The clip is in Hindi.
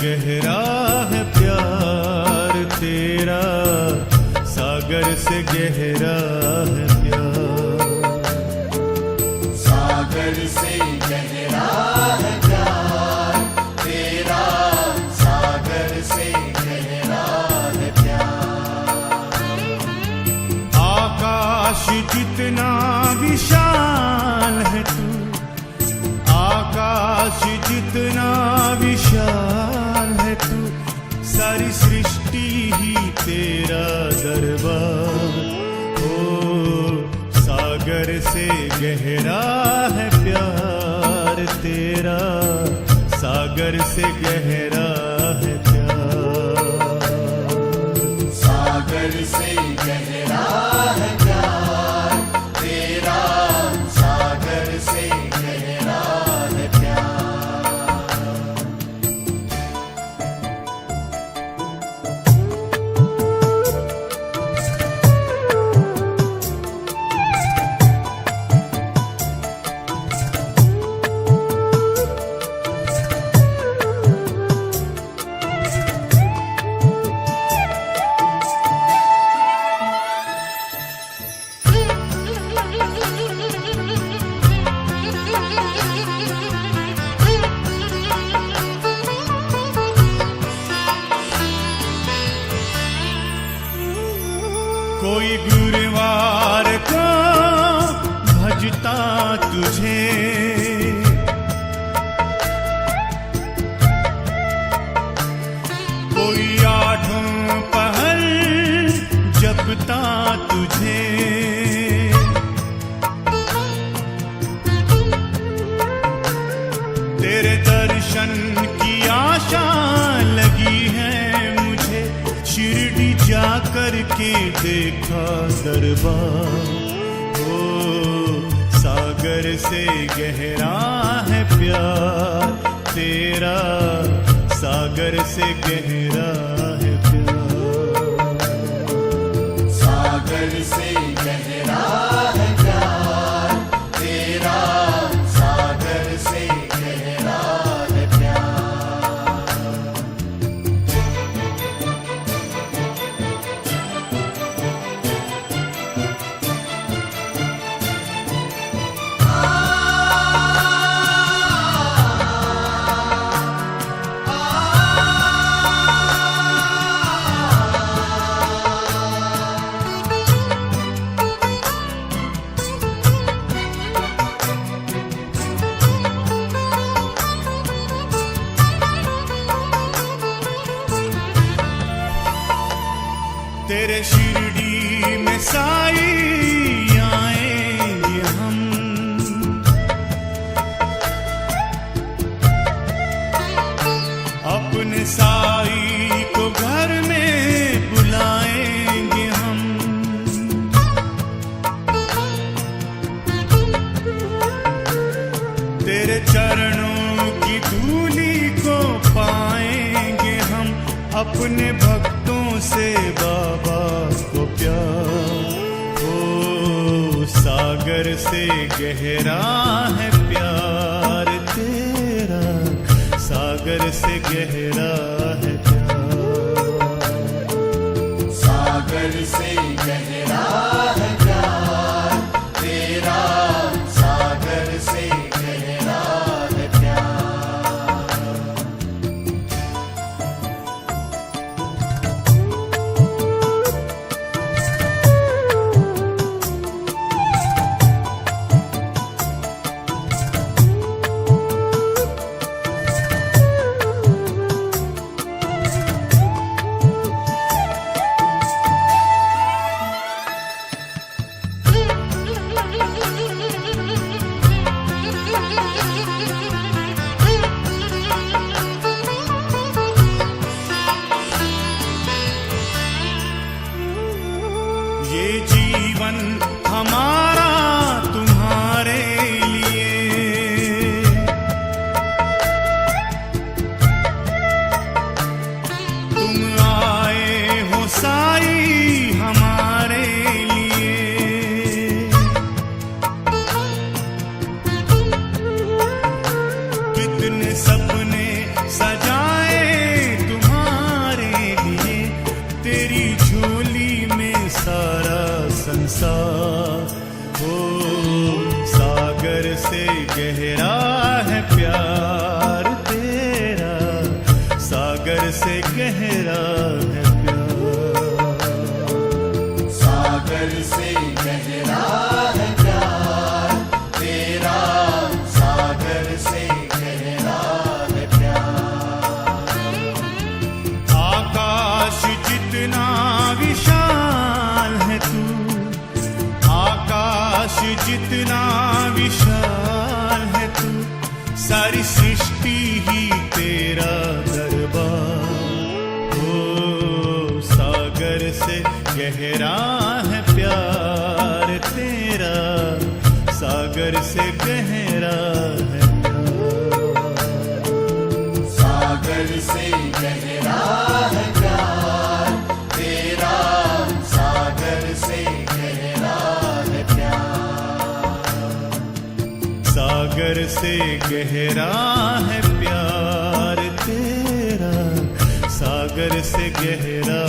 गहरा है प्यार तेरा, सागर से गहरा है प्यार, सागर से गहरा है प्यार तेरा, सागर से गहरा है प्यार। आकाश जितना विशाल है तू, आकाश जितना विशाल है तू, सारी सृष्टि ही तेरा दरबार। ओ सागर से गहरा है प्यार तेरा, सागर से गहरा है प्यार, सागर से गहरा है प्यार तेरा, सागर से गहरा है प्यार। कोई गुरुवार को भजता तुझे, कोई आठों पहर जपता तुझे, तेरे दर्शन की आशा लगी है मुझे, शिरडी जा करके देखा दरबार। ओ सागर से गहरा है प्यार तेरा, सागर से गहरा है प्यार, सागर से गहरा है प्यार तेरा, सागर से गहरा है प्यार। तेरे शिरडी में साई आएंगे हम, अपने साई को घर में बुलाएंगे हम, तेरे चरणों की धूली को पाएंगे हम, अपने भक्तों से बाबा को प्यार। ओ सागर से गहरा है प्यार तेरा, सागर से गहरा है प्यार, सागर से गहरा है प्यार तेरा, सागर से गहरा है प्यार। ये जीवन हमारा तुम्हारे लिए, तुम आए हो साई हमारे लिए, कितने सपने सजाए से गहरा है प्यार। सागर से गहरा है प्यार तेरा, सागर से गहरा है प्यार। आकाश जितना विशाल है तू, आकाश जितना विशाल है तू, सारी सृष्टि ही तेरा दरबार। ओ सागर से गहरा है प्यार तेरा, सागर से गहरा है प्यार। सागर से गहरा है प्यार तेरा, सागर से गहरा है प्यार। सागर से गहरा है प्यार तेरा, सागर से गहरा